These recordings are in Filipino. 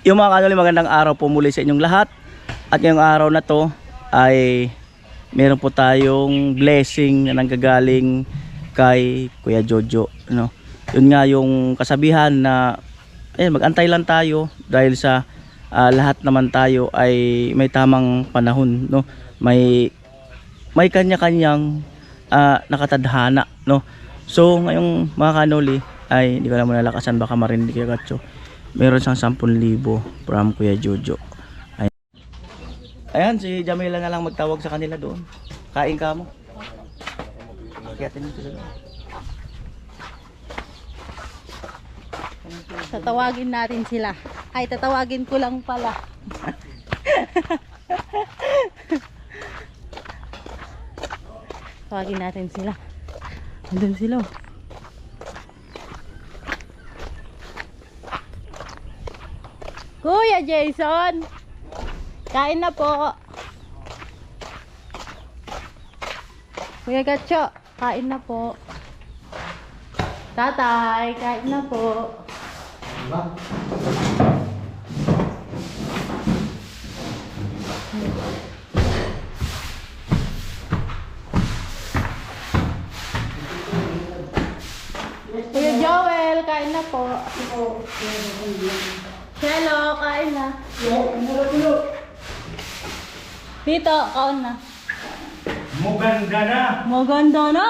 Yung mga kanoli, magandang araw po muli sa inyong lahat. At ngayong araw na to ay meron po tayong blessing na nanggagaling kay Kuya Jojo, no? Yun nga yung kasabihan na mag-antay lang tayo dahil sa lahat naman tayo ay may tamang panahon, no? May kanya-kanyang nakatadhana, no? So ngayong mga kanoli ay hindi ko na muna lakasan, baka marinig kay Katso. Meron siyang 10,000 from Kuya Jojo. Ayan, si Jamila na lang magtawag sa kanila doon. Kain ka mo. Kiyatin mo sila doon. Tatawagin natin sila. Ay, tatawagin ko lang pala. Tawagin natin sila. Andun sila. Kuya Jason, kain na po. Kuya Gatcho, kain na po. Tatay, kain na po. Kuya Joel, kain na po. Hello, kain na. Tito, kain na. Maganda na! Maganda na!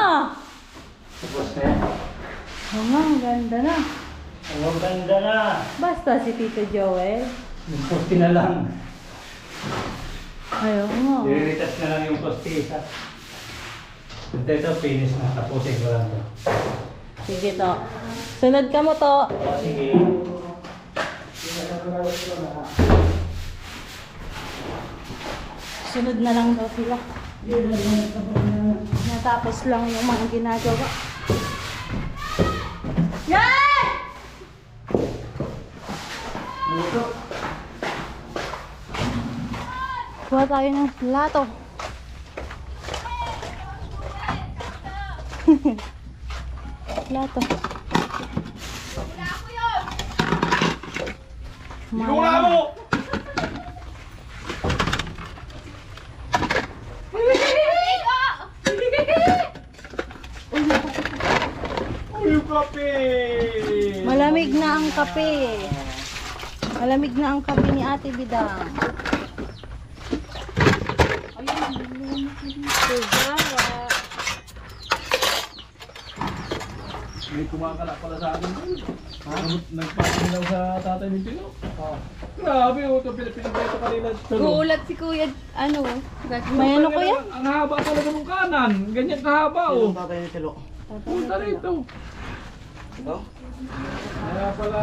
Oo nga, maganda na. Maganda na! Basta si Tito Joel. Yung poste na lang. Ayaw nga. Diritas na lang yung poste isa. Ito, finish na. Tapusin ko lang to. Sige to. Sunod ka mo to. Sige. Sunod na lang daw sila. Natapos lang yung mga ginagawa. Yay! Kuha tayo ng plato. Plato. Inuha mo! Yung kape! Malamig na ang kape. Malamig na ang kape ni Ate Bidang. May kumakala pala sa akin. Nagpapinilaw sa tatay ni Pino. Grabe, ito pinipinipito kanina. Guulat si Kuya, ano, May ano ko yan? Ang haba talaga ng kanan. Ganyan kahaba, oh. Tatay ni Tilo. Punta rito. Ito? Kaya pala,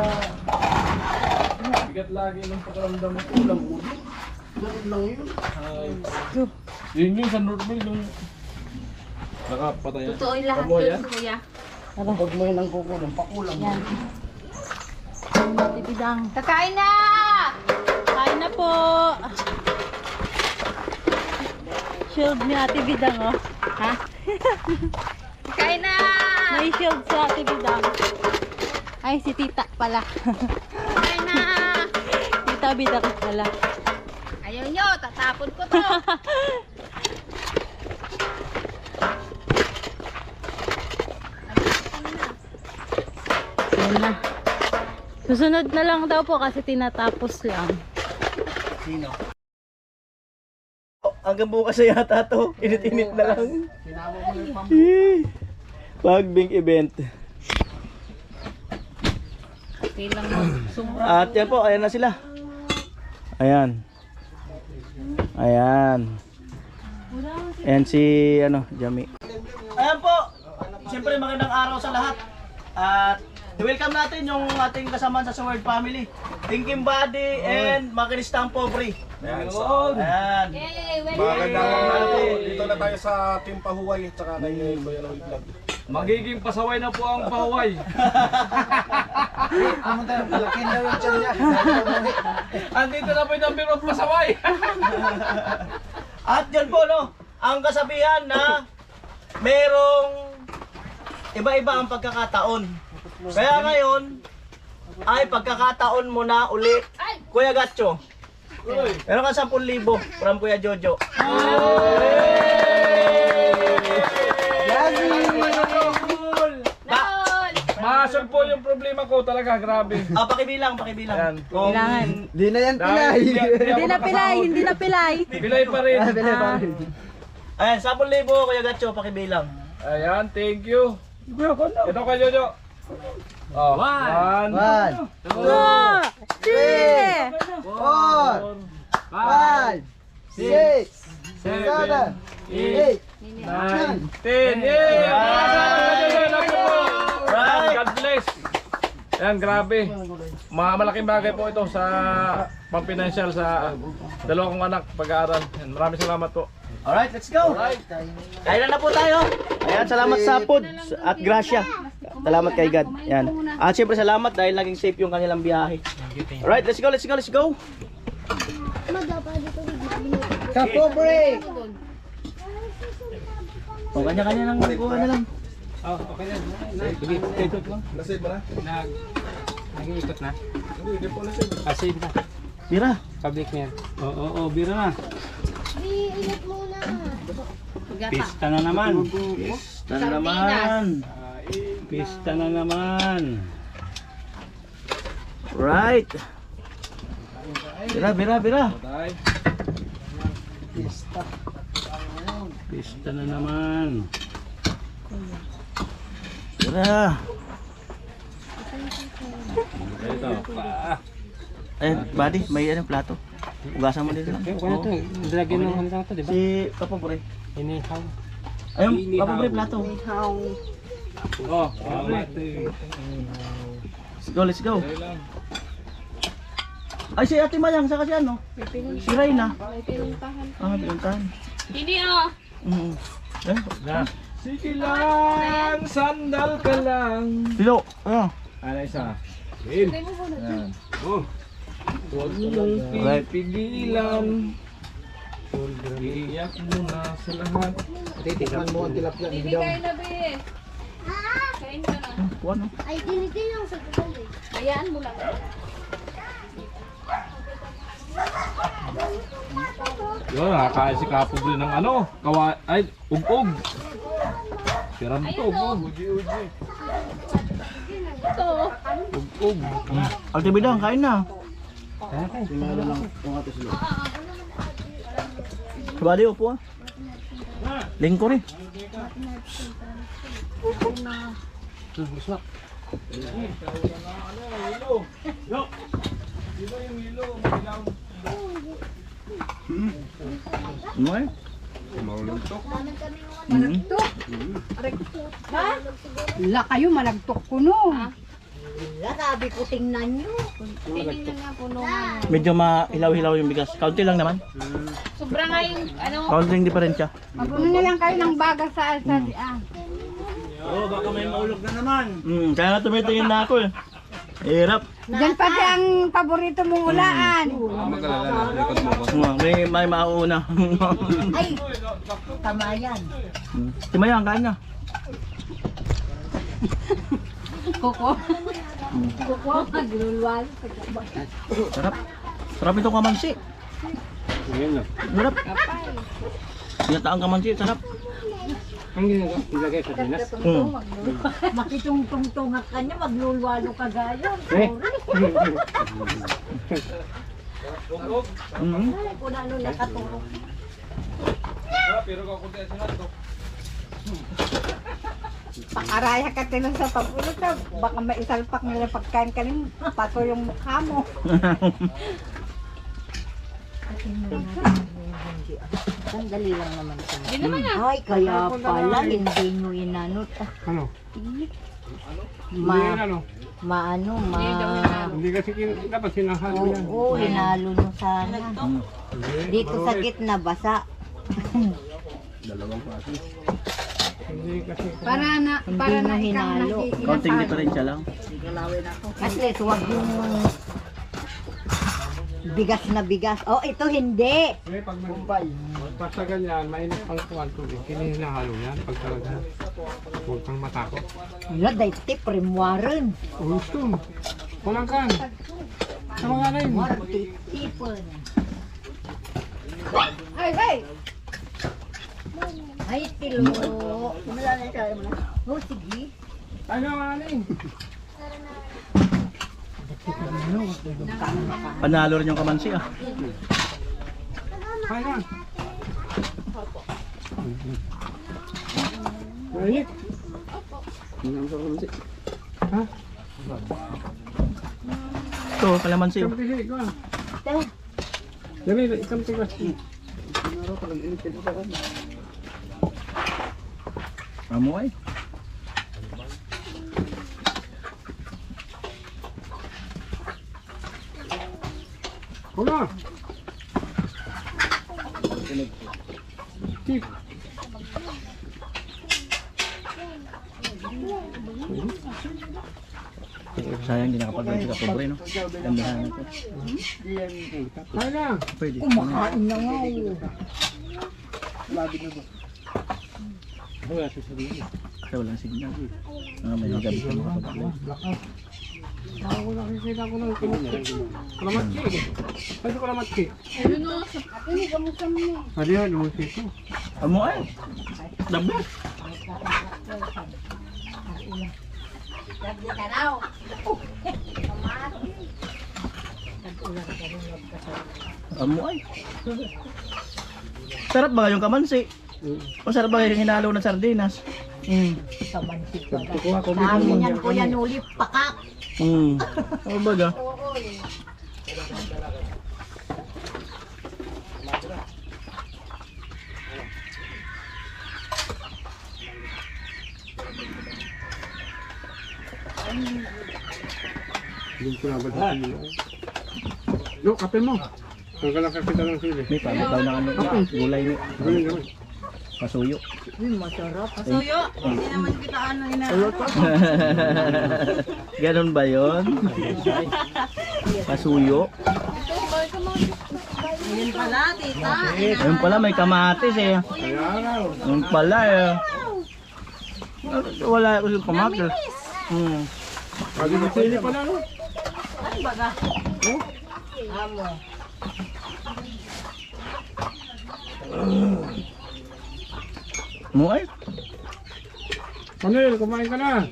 bigat lagi ng pakaramdam mo. Ulang ulo. Ganun lang yun. Ay. Yun yung sa Northville, yung nakapatay. totoo yung lahat Amo yun, yan? Kuya. Pag mo yun ang kukulang, pakulang. Yan. Ate Bidang. Kakain na! Kain na po. Shield ni Ate Bidang, oh. Ha? Kakain na! May shield si Ate Bidang. Ay, si Tita pala. Kakain na! Tita Bidang pala. Ayaw nyo, tatapon ko to. Yan na. Susunod na lang daw po kasi tinatapos lang. Sino? Hanggang bukas na yata to. Init-init na lang. Pagbing event. Kailang mo. At yan po, ayan na sila. Ayan. Ayan. Ayan si Jami. Ayan po. Siyempre magandang araw sa lahat. At welcome natin yung ating kasama sa Sword Family. Thinking Body and Makinistang Pobre. Ayun. Ayan. Yay! Magandang araw. Dito na tayo sa Team Pahuway at saka kay Kuya Noy Vlog. Magiging pasaway na po ang paway. Malaki na yung tiyan niya. Andito na po yung number of pasaway. At yan po ang kasabihan na merong iba-iba ang pagkakataon. Kaya ngayon ay pagkakataon mo na uli Kuya Gacho. Meron ka 10,000 from Kuya Jojo. Masol po yung problema ko talaga, grabe. Pakibilang. Ayan. Kailangan. Di na yan Dahil Hindi na pilay, hindi na pilay. Pilay pa rin. Ayan, 10,000 Kuya Gacho, pakibilang. Ayan, thank you. Ito kay Jojo. Oh, 1, 1, 2, 3. 4, 5, 6, 7, 8, 9, 10. Yay! Right. God bless. Ayan, grabe. Malaking bagay po ito sa pang-financial sa dalawa kong anak pag-aaral. Ayan, maraming salamat po. Alright, let's go. Kain na po tayo. Ayan, salamat sa food at grasya. Salamat kay God. Ayan. At syempre salamat dahil naging safe yung kanilang biyahe. Alright, let's go. Kapo break! O, kanya-kanya lang. Kuha na lang. Nasave mo na? Nag-iikot na. Hindi po nasave. Kasi na. Bira. Public na yan. Oo, bira na. Pista na naman. Pista na naman. Pista na naman. Right. Bira. Pista na naman. Bira. Ito. Eh, buddy, may plato. Ugasan mo dito lang. Kung ano ito, lagyan ng ano ito, di ba? Si Kapopre. Inihaw. Ayun, Kapopre, plato. Oh, salamat. Let's go. Ay, si Ate Mayang, saka si ano? Si Reyna. May pinuntahan. Hindi oh. Eh, Sige lang, sandal ka lang. Pilo. Ano? Ano isa? Ayan. Oh. Huwag mong pipigilan. Iiyak mo na sa lahat. Titikman mo ang tilapia. Hindi kayo na be. Kain ka na. Ano? Ay, dinitin lang sa gugal eh. Hayaan mo lang. Yun, nakakain si Kapobre ng ano? Ay, ug-ug. Siram to, ug-ug. Ito. Ug-ug. Ate Bidang, kain na. Buddy, upo ah. Lingko rin. Ano eh? Wala kayo, malagtok ko no. Wala, sabi ko tingnan nyo. Tinignan nga punungan. Medyo mahilaw-hilaw yung bigas. Kaunti lang naman. Sobra nga yung ano. Kaunting diferensya. Magpuno na lang kayo ng baga sa Kaya nga tumitingin na ako eh. Hirap. Diyan pati ang paborito mong ulaan. May mauuna. Ay, tama yan. Si Mayang, kain na. Kuko. Kuko, naglulwal. Sarap. Sarap itong kamansi. Sarap. Ginataang kamansi, sarap. Ang ginagawa, ilagay sa dinas. Makitungtungtungan ka niya, maglulwalo ka gayon. Kung ano nakatulog. Pero kung kunti sa nato. Pakaraya ka tilang sa pagulot. Baka maisalpak nila pagkain ka rin. Pato yung mukha mo. Sandali lang naman. Hindi naman ah. Ay, kaya pala, hindi nyo inanot. Ano? Maano, Hindi kasi dapat sinahalo yan. Oo, hinalo nyo sana. Dito sa gitna, basa. Hindi kasi. Para na ikaw hinalo. Kaunting nakikinasal. diferensya lang. At least, huwag yung bigas na bigas. Oh, ito hindi. May pag basta ganyan, mainit pang kuwan tubig. Hinahalo yan pag talaga. Huwag kang matakot. Wala, dahil tip, rimwaran. Gusto. Kulang kan. Sa mga akin. Tipon. Ay, ay! Ay, tilo. Oh, sige. Ano aling? Panalo rin yung kamansi ah. Kaya na. Mainit. Ha? Ito, kalamansi oh. Isang pili ko. Dami, isang tigas. Amo ay. Wala. Tip. Sayang hindi nakapag-ride ka pobre no. Gandahan na to. Kaya na. Pwede. Kumakain na nga. Kasi walang signal. May gabi ka makapag-ride. Ako nakikita ko ng kalamatki. Ano kalamatki? Ano yan? Lumusik ko. Amo ay. The best. Amo ay. Sarap ba yung kamansi? Masarap ba yung hinalo ng sardinas? Kuha ko Dami niyan, Kuya Nuli, pakak. Ano ba ga? Hindi ko na ba sa sili? Lo, kape mo. Ang ka lang kakita ng sili. May pamitaw na ano. Gulay ni. Gawin naman. Pasuyo. Pasuyo, hindi naman kita ano ina. Ganon ba yun? Pasuyo. Yun pala, tita. Ayun pala may kamatis eh. Kaya raw. Ayun pala eh. Wala ko yung kamatis. Pwede na sili pala, no? Ano baga? Amo. Mo ay. Panel, kumain ka na.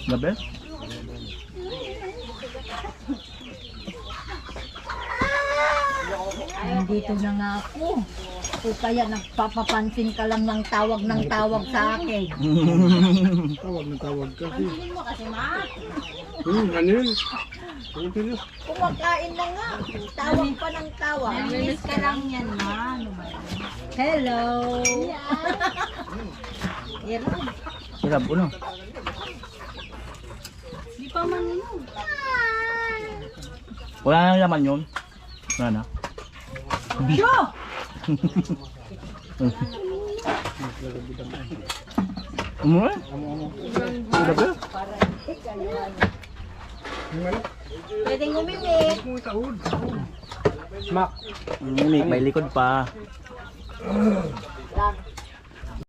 The best. Nandito na nga ako. O kaya nagpapapansin ka lang ng tawag sa akin. Tawag na tawag ka. Pansinin mo kasi, ma. Panel. Panel. Kumakain na nga. Tawag pa ng tawag. Namiss ka lang yan, ma. Ano ba yan? Hello. Ira. Sarap uno. Di pa man yun. Wala nang laman yun. Wala na. Yo! Mo ay. The best. Pwedeng umimik. Smack. May likod pa. Lang.